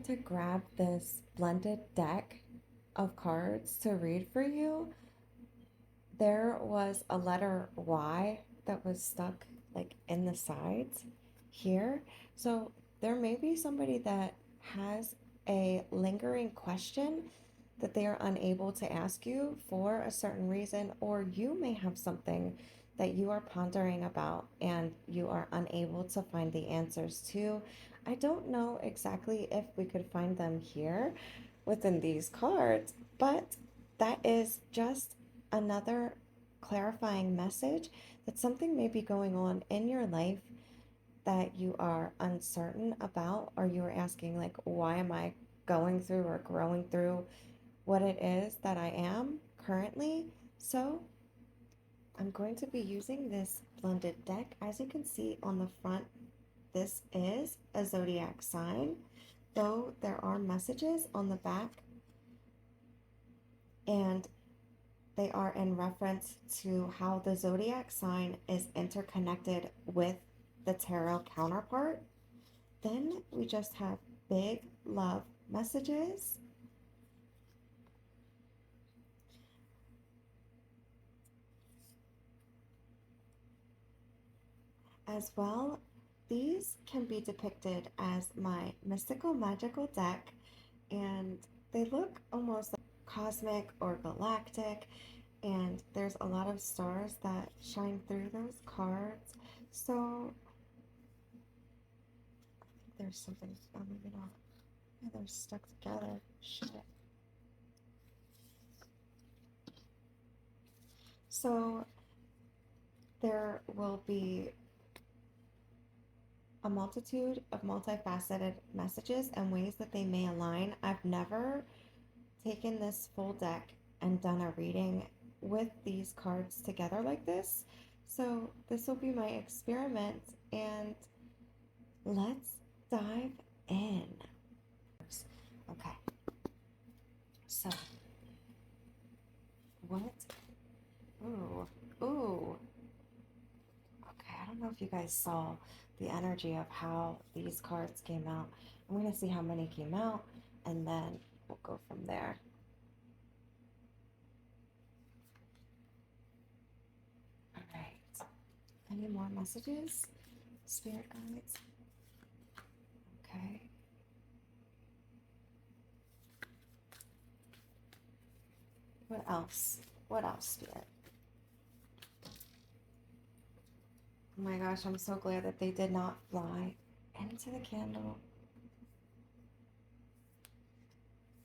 going to grab this blended deck of cards to read for you. There was a letter Y that was stuck like in the sides here. So there may be somebody that has a lingering question that they are unable to ask you for a certain reason, or you may have something that you are pondering about and you are unable to find the answers to. I don't know exactly if we could find them here within these cards, but that is just another clarifying message that something may be going on in your life that you are uncertain about, or you are asking, like, why am I going through or growing through what it is that I am currently. So I'm going to be using this blended deck. As you can see on the front, this is a zodiac sign, though there are messages on the back, and they are in reference to how the zodiac sign is interconnected with the tarot counterpart. Then we just have big love messages. As well, these can be depicted as my mystical magical deck, and they look almost like cosmic or galactic, and there's a lot of stars that shine through those cards. So I think there's something, oh, maybe not. Yeah, they're stuck together. Shit. So there will be a multitude of multifaceted messages and ways that they may align. I've never taken this full deck and done a reading with these cards together like this. So this will be my experiment, and let's dive in. Okay. So what? Ooh. Ooh. Okay, I don't know if you guys saw the energy of how these cards came out. I'm going to see how many came out, and then we'll go from there. All right. Any more messages? Spirit guides? Okay. What else? What else, Spirit? Oh my gosh, I'm so glad that they did not fly into the candle.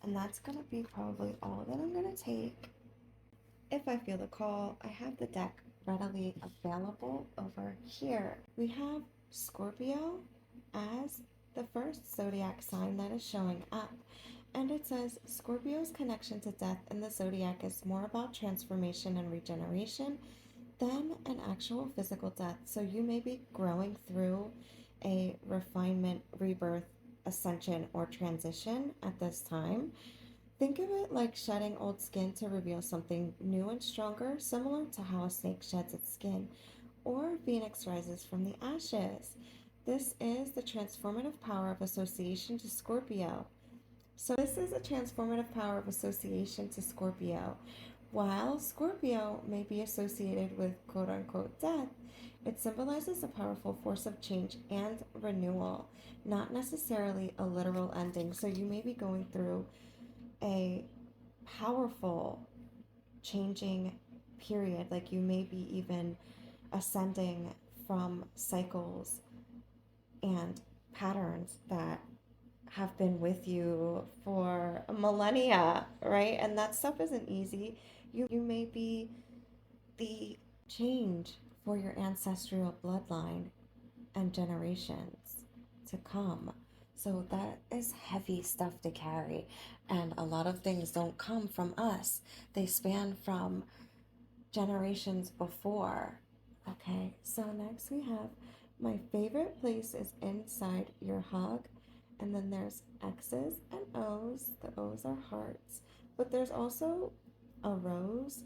And that's going to be probably all that I'm going to take. If I feel the call, I have the deck readily available over here. We have Scorpio as the first zodiac sign that is showing up. And it says Scorpio's connection to death in the zodiac is more about transformation and regeneration than an actual physical death. So you may be growing through a refinement, rebirth, ascension, or transition at this time. Think of it like shedding old skin to reveal something new and stronger, similar to how a snake sheds its skin, or Phoenix rises from the ashes. This is the transformative power of association to Scorpio. So this is a transformative power of association to Scorpio. While Scorpio may be associated with quote unquote death, it symbolizes a powerful force of change and renewal, not necessarily a literal ending. So you may be going through a powerful changing period, like you may be even ascending from cycles and patterns that have been with you for millennia, right? And that stuff isn't easy. You may be the change for your ancestral bloodline and generations to come. So that is heavy stuff to carry. And a lot of things don't come from us, they span from generations before. Okay, so next we have my favorite place is inside your hug. And then there's X's and O's. The O's are hearts. But there's also a rose.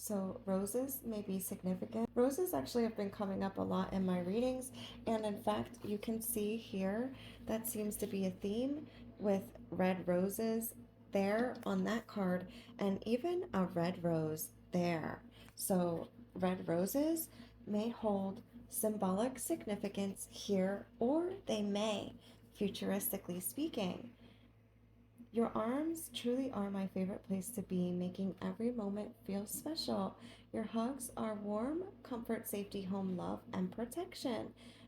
So roses may be significant. Roses actually have been coming up a lot in my readings, and in fact, you can see here that seems to be a theme with red roses there on that card, and even a red rose there. So red roses may hold symbolic significance here, or they may, futuristically speaking. Your arms truly are my favorite place to be, making every moment feel special. Your hugs are warm, comfort, safety, home, love, and protection.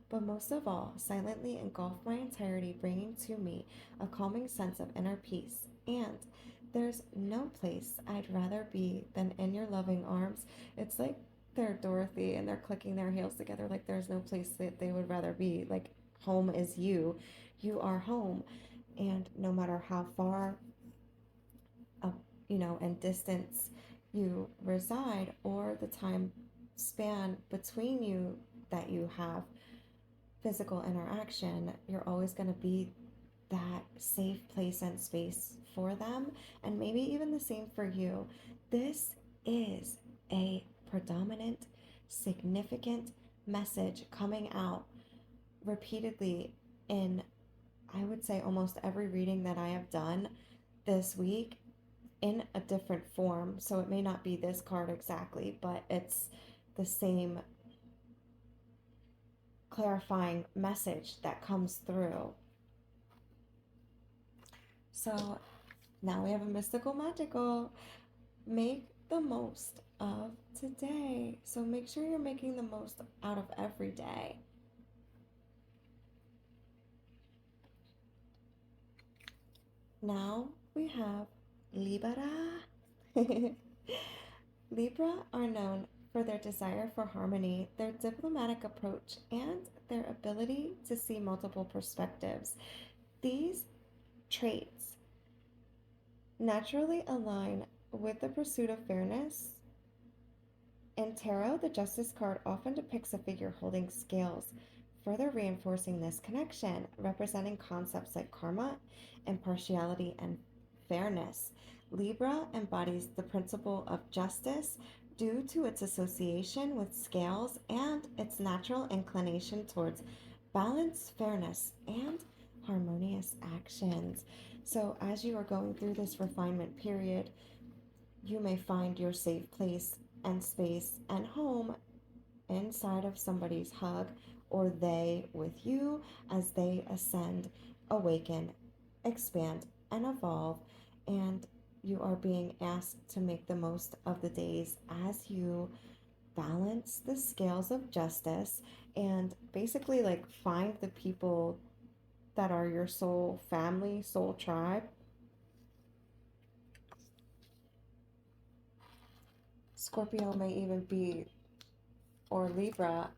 But most of all, silently engulf my entirety, bringing to me a calming sense of inner peace. And there's no place I'd rather be than in your loving arms. It's like they're Dorothy and they're clicking their heels together, like there's no place that they would rather be. Like, home is you. You are home, and no matter how far up, in distance you reside, or the time span between you that you have physical interaction, you're always going to be that safe place and space for them, and maybe even the same for you. This is a predominant, significant message coming out repeatedly in, I would say, almost every reading that I have done this week in a different form. So it may not be this card exactly, but it's the same clarifying message that comes through. So now we have a mystical magical. Make the most of today. So make sure you're making the most out of every day. Now we have Libra. Libra are known for their desire for harmony, their diplomatic approach, and their ability to see multiple perspectives. These traits naturally align with the pursuit of fairness. In tarot, the Justice card often depicts a figure holding scales, further reinforcing this connection, representing concepts like karma, impartiality, and fairness. Libra embodies the principle of justice due to its association with scales and its natural inclination towards balance, fairness, and harmonious actions. So, as you are going through this refinement period, you may find your safe place and space and home inside of somebody's hug, or they with you as they ascend, awaken, expand, and evolve. And you are being asked to make the most of the days as you balance the scales of justice and basically like find the people that are your soul family, soul tribe. Scorpio may even be, or Libra,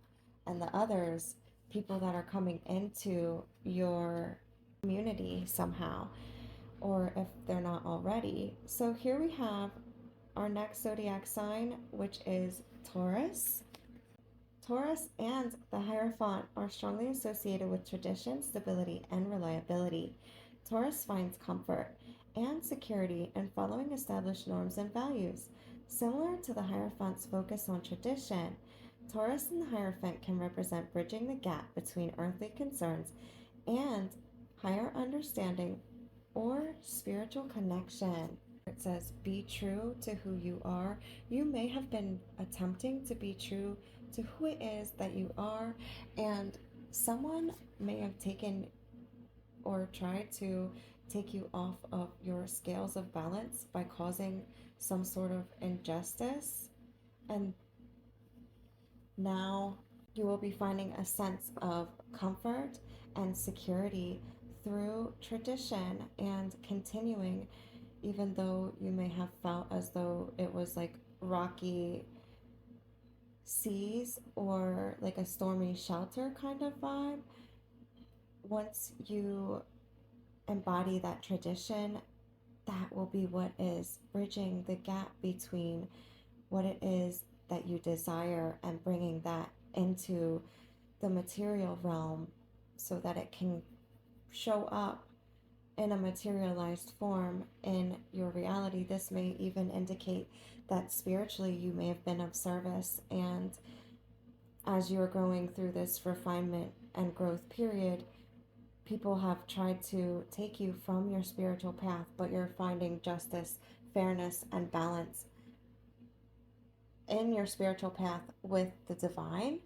and the others, people that are coming into your community somehow, or if they're not already. So here we have our next zodiac sign, which is Taurus. Taurus and the Hierophant are strongly associated with tradition, stability, and reliability. Taurus finds comfort and security in following established norms and values. Similar to the Hierophant's focus on tradition, Taurus and the Hierophant can represent bridging the gap between earthly concerns and higher understanding or spiritual connection. It says, be true to who you are. You may have been attempting to be true to who it is that you are, and someone may have taken or tried to take you off of your scales of balance by causing some sort of injustice. And now you will be finding a sense of comfort and security through tradition and continuing, even though you may have felt as though it was like rocky seas or like a stormy shelter kind of vibe. Once you embody that tradition, that will be what is bridging the gap between what it is that you desire and bringing that into the material realm so that it can show up in a materialized form in your reality. This may even indicate that spiritually you may have been of service, and as you're going through this refinement and growth period, people have tried to take you from your spiritual path, but you're finding justice, fairness, and balance in your spiritual path with the divine,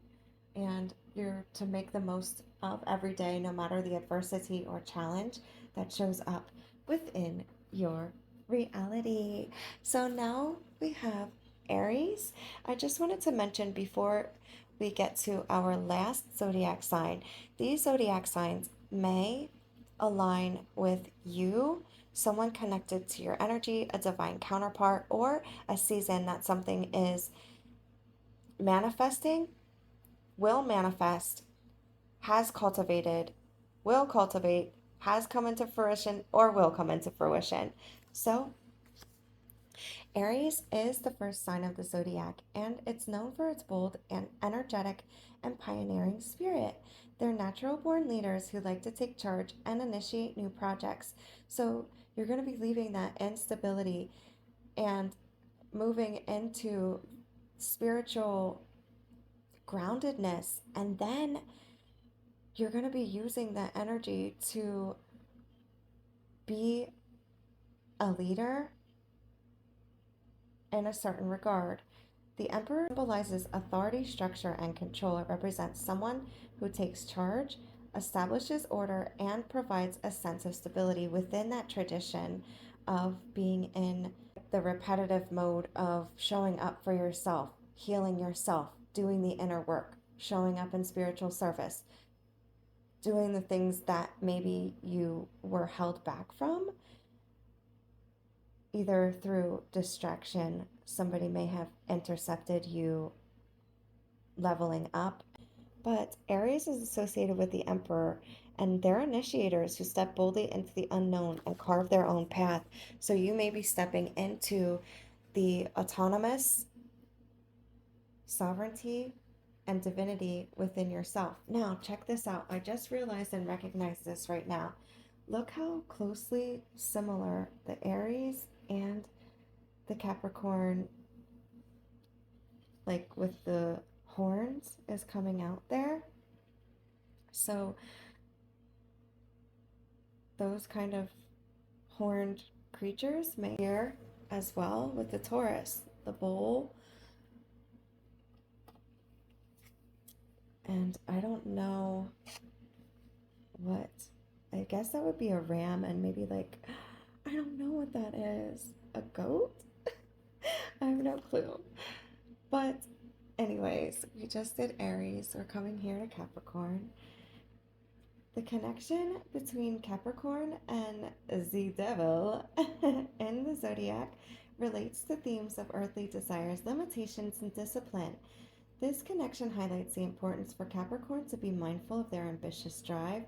and you're to make the most of every day, no matter the adversity or challenge that shows up within your reality. So now we have Aries. I just wanted to mention before we get to our last zodiac sign, these zodiac signs may align with you, someone connected to your energy, a divine counterpart, or a season that something is manifesting, will manifest, has cultivated, will cultivate, has come into fruition, or will come into fruition. So, Aries is the first sign of the zodiac, and it's known for its bold and energetic and pioneering spirit. They're natural born leaders who like to take charge and initiate new projects. So, you're going to be leaving that instability and moving into spiritual groundedness, and then you're going to be using that energy to be a leader in a certain regard. The emperor symbolizes authority, structure, and control. It represents someone who takes charge, establishes order, and provides a sense of stability within that tradition of being in the repetitive mode of showing up for yourself, healing yourself, doing the inner work, showing up in spiritual service, doing the things that maybe you were held back from, either through distraction, somebody may have intercepted you leveling up. But Aries is associated with the Emperor, and they're initiators who step boldly into the unknown and carve their own path. So you may be stepping into the autonomous sovereignty and divinity within yourself. Now, check this out. I just realized and recognized this right now. Look how closely similar the Aries and the Capricorn, like with the horns, is coming out there. So, those kind of horned creatures may appear as well with the Taurus, the bull. And I don't know what, I guess that would be a ram, and maybe like, I don't know what that is. A goat? I have no clue. But, anyways, we just did Aries. We're coming here to Capricorn. The connection between Capricorn and the devil in the zodiac relates to themes of earthly desires, limitations, and discipline. This connection highlights the importance for Capricorn to be mindful of their ambitious drive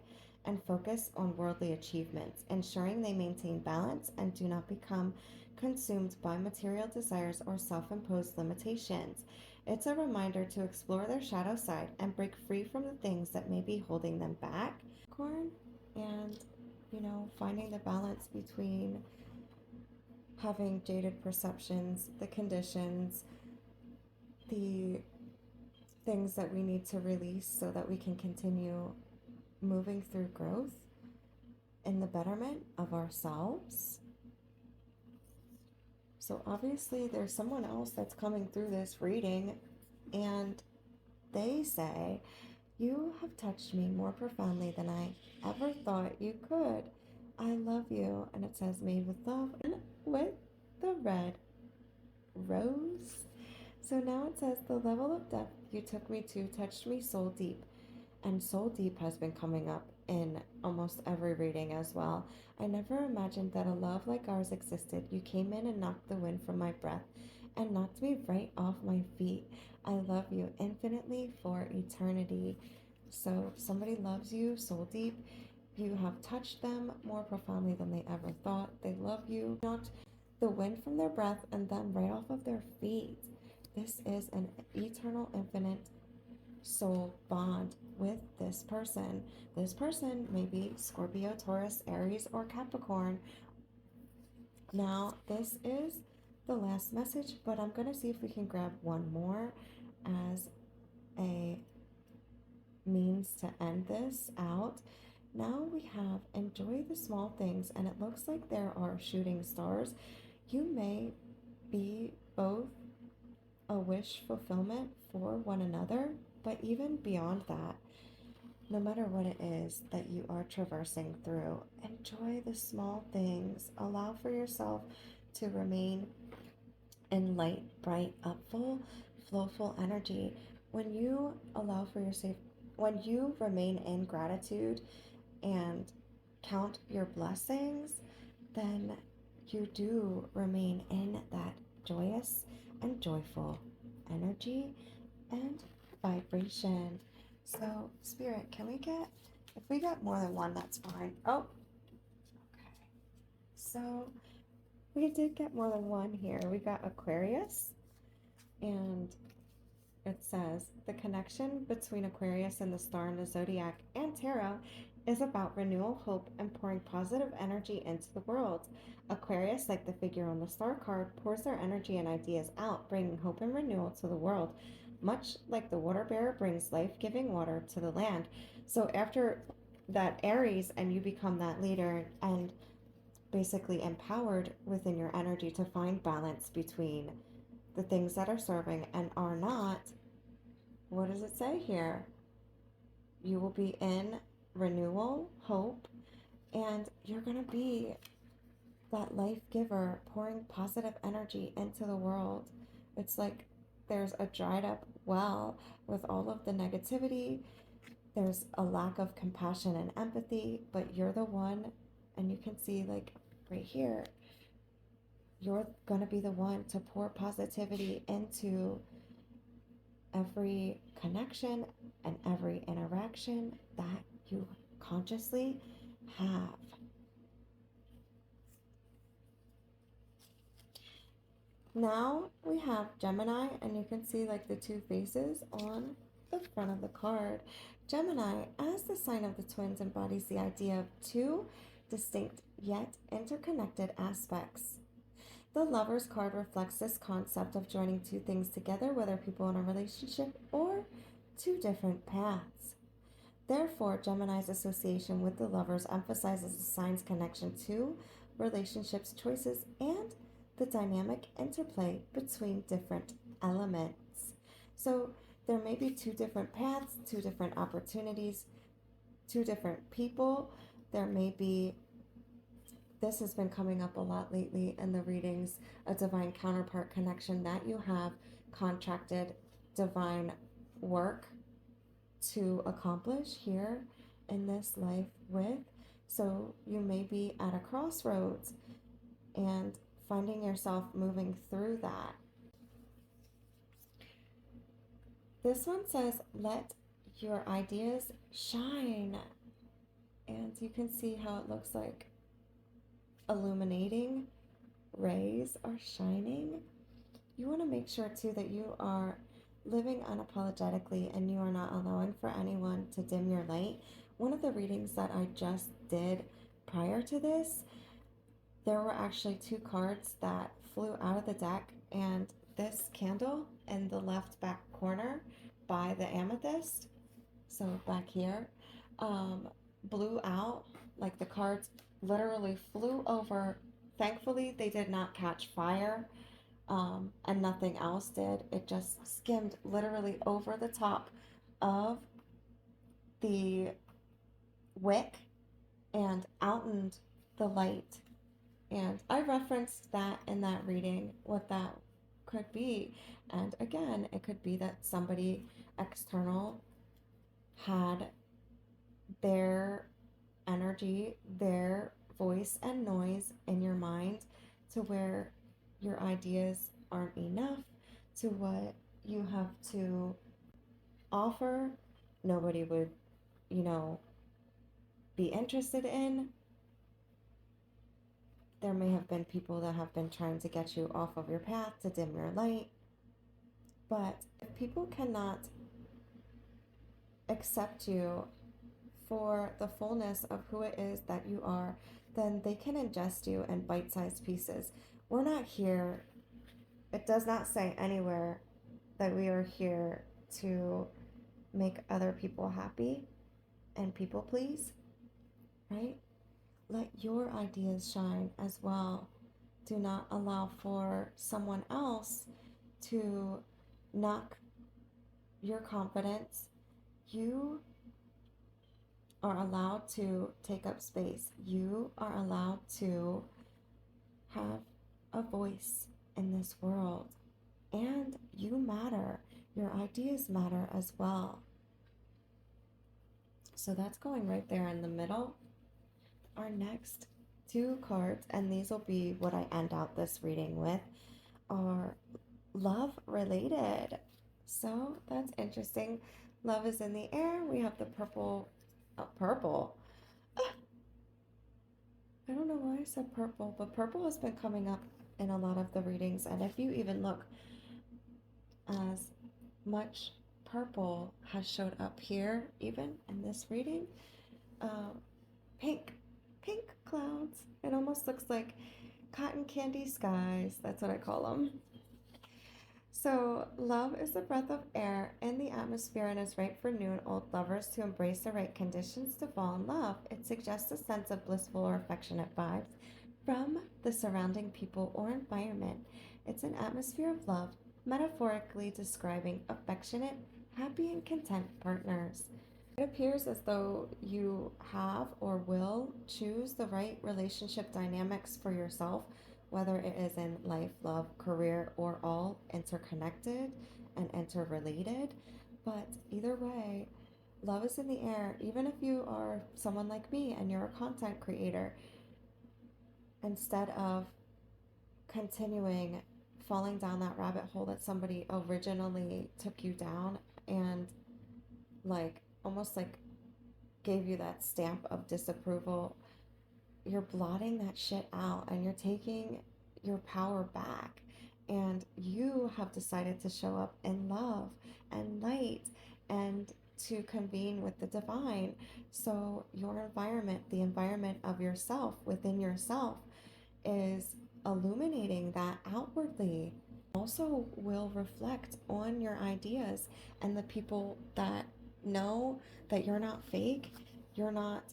and focus on worldly achievements, ensuring they maintain balance and do not become consumed by material desires or self imposed limitations. It's a reminder to explore their shadow side and break free from the things that may be holding them back. Capricorn, and finding the balance between having jaded perceptions, the conditions, the things that we need to release so that we can continue moving through growth in the betterment of ourselves. So obviously there's someone else that's coming through this reading, and they say, "You have touched me more profoundly than I ever thought you could. I love you." And it says, "Made with love," and with the red rose. So now it says, "The level of depth you took me to touched me soul deep." And soul deep has been coming up in almost every reading as well. "I never imagined that a love like ours existed. You came in and knocked the wind from my breath and knocked me right off my feet. I love you infinitely for eternity." So if somebody loves you soul deep, you have touched them more profoundly than they ever thought. They love you, knocked the wind from their breath and them right off of their feet. This is an eternal, infinite soul bond with this person. This person may be Scorpio, Taurus, Aries, or Capricorn. Now, this is the last message, but I'm going to see if we can grab one more as a means to end this out. Now we have enjoy the small things, and it looks like there are shooting stars. You may be both a wish fulfillment for one another, but even beyond that, no matter what it is that you are traversing through, enjoy the small things. Allow for yourself to remain in light, bright, upful, flowful energy. When you allow for yourself, when you remain in gratitude and count your blessings, then you do remain in that joyous and joyful energy and vibration. So, Spirit, can we get, if we got more than one, that's fine. Oh, okay. So, we did get more than one here. We got Aquarius, and it says the connection between Aquarius and the star in the zodiac and tarot is about renewal, hope, and pouring positive energy into the world. Aquarius, like the figure on the star card, pours their energy and ideas out, bringing hope and renewal to the world, much like the water bearer brings life giving water to the land. So, after that Aries, and you become that leader and basically empowered within your energy to find balance between the things that are serving and are not, what does it say here? You will be in renewal, hope, and you're going to be that life giver pouring positive energy into the world. It's like there's a dried up well with all of the negativity. There's a lack of compassion and empathy, but you're the one, and you can see, like, right here, you're going to be the one to pour positivity into every connection and every interaction that you consciously have. Now we have Gemini, and you can see like the two faces on the front of the card. Gemini, as the sign of the twins, embodies the idea of two distinct yet interconnected aspects. The Lover's card reflects this concept of joining two things together, whether people in a relationship or two different paths. Therefore, Gemini's association with the Lovers emphasizes the sign's connection to relationships, choices, and the dynamic interplay between different elements. So, there may be two different paths, two different opportunities, two different people. There may be, this has been coming up a lot lately in the readings, a divine counterpart connection that you have contracted divine work to accomplish here in this life with. So you may be at a crossroads and finding yourself moving through that. This one says, let your ideas shine. And you can see how it looks like illuminating rays are shining. You want to make sure too that you are living unapologetically and you are not allowing for anyone to dim your light. One of the readings that I just did prior to this, there were actually two cards that flew out of the deck, and this candle in the left back corner by the amethyst, so back here, blew out. Like the cards literally flew over. Thankfully, they did not catch fire, and nothing else did. It just skimmed literally over the top of the wick and outened the light. And I referenced that in that reading, what that could be. And again, it could be that somebody external had their energy, their voice and noise in your mind to where your ideas aren't enough to what you have to offer. Nobody would, be interested in. There may have been people that have been trying to get you off of your path to dim your light. But if people cannot accept you for the fullness of who it is that you are, then they can ingest you in bite sized pieces. We're not here, it does not say anywhere that we are here to make other people happy and people please, right? Let your ideas shine as well. Do not allow for someone else to knock your confidence. You are allowed to take up space. You are allowed to have a voice in this world. And you matter. Your ideas matter as well. So that's going right there in the middle. Our next two cards, and these will be what I end out this reading with, are love related. So that's interesting. Love is in the air. We have the purple. Purple. I don't know why I said purple, but purple has been coming up in a lot of the readings. And if you even look, as much purple has showed up here, even in this reading. Uh, pink, pink clouds. It almost looks like cotton candy skies. That's what I call them. So, love is the breath of air in the atmosphere and is right for new and old lovers to embrace the right conditions to fall in love. It suggests a sense of blissful or affectionate vibes from the surrounding people or environment. It's an atmosphere of love, metaphorically describing affectionate, happy, and content partners. It appears as though you have or will choose the right relationship dynamics for yourself, whether it is in life, love, career, or all interconnected and interrelated. But either way, love is in the air. Even if you are someone like me and you're a content creator, instead of continuing falling down that rabbit hole that somebody originally took you down and like almost like gave you that stamp of disapproval, you're blotting that shit out and you're taking your power back. And you have decided to show up in love and light and to convene with the divine. So, your environment, the environment of yourself within yourself, is illuminating that outwardly. Also, will reflect on your ideas, and the people that know that you're not fake, you're not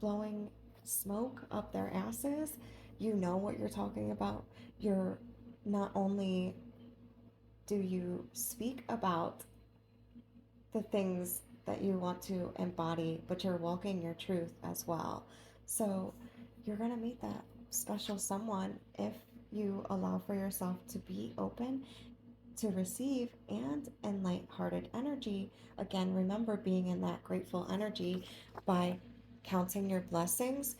blowing smoke up their asses, you know what you're talking about. You're not only do you speak about the things that you want to embody, but you're walking your truth as well. So you're going to meet that special someone if you allow for yourself to be open to receive and in light-hearted energy. Again, remember being in that grateful energy by counting your blessings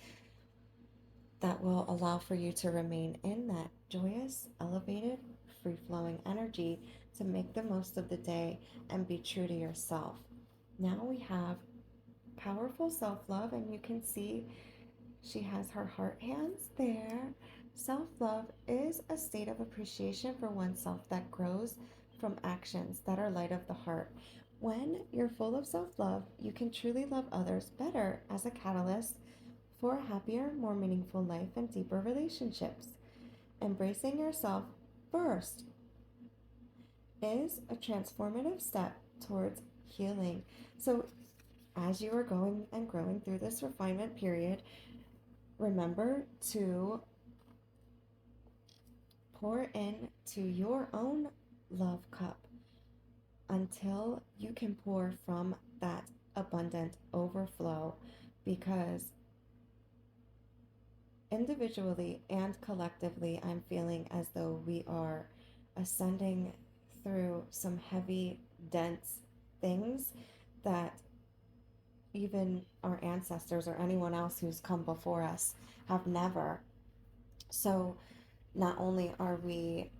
that will allow for you to remain in that joyous, elevated, free-flowing energy to make the most of the day and be true to yourself. Now we have powerful self-love, and you can see she has her heart hands there. Self-love is a state of appreciation for oneself that grows from actions that are light of the heart. When you're full of self-love, you can truly love others better as a catalyst for a happier, more meaningful life and deeper relationships. Embracing yourself first is a transformative step towards healing. So, as you are going and growing through this refinement period, remember to pour into your own love cup until you can pour from that abundant overflow, because individually and collectively, I'm feeling as though we are ascending through some heavy, dense things that even our ancestors or anyone else who's come before us have never. So, not only are we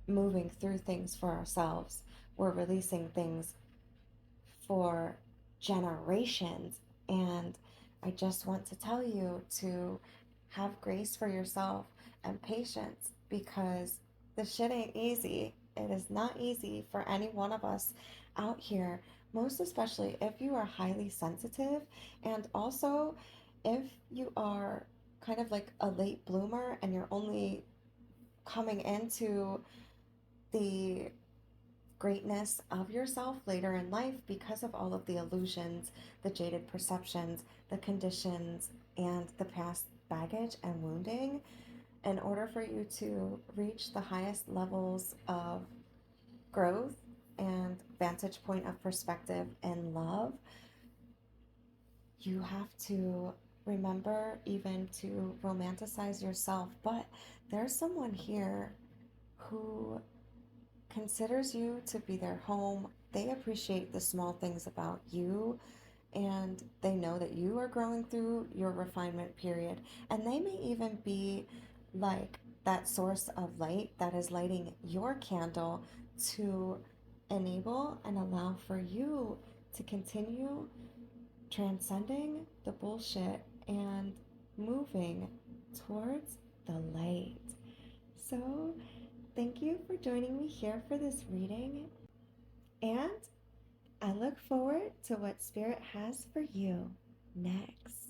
moving through things for ourselves, we're releasing things for generations. And I just want to tell you to have grace for yourself and patience, because the shit ain't easy. It is not easy for any one of us out here, most especially if you are highly sensitive, and also if you are kind of like a late bloomer and you're only coming into the greatness of yourself later in life because of all of the illusions, the jaded perceptions, the conditions, and the past baggage and wounding. In order for you to reach the highest levels of growth and vantage point of perspective and love, you have to remember even to romanticize yourself. But there's someone here who considers you to be their home. They appreciate the small things about you, and they know that you are growing through your refinement period. And they may even be like that source of light that is lighting your candle to enable and allow for you to continue transcending the bullshit and moving towards the light. So, thank you for joining me here for this reading, and I look forward to what Spirit has for you next.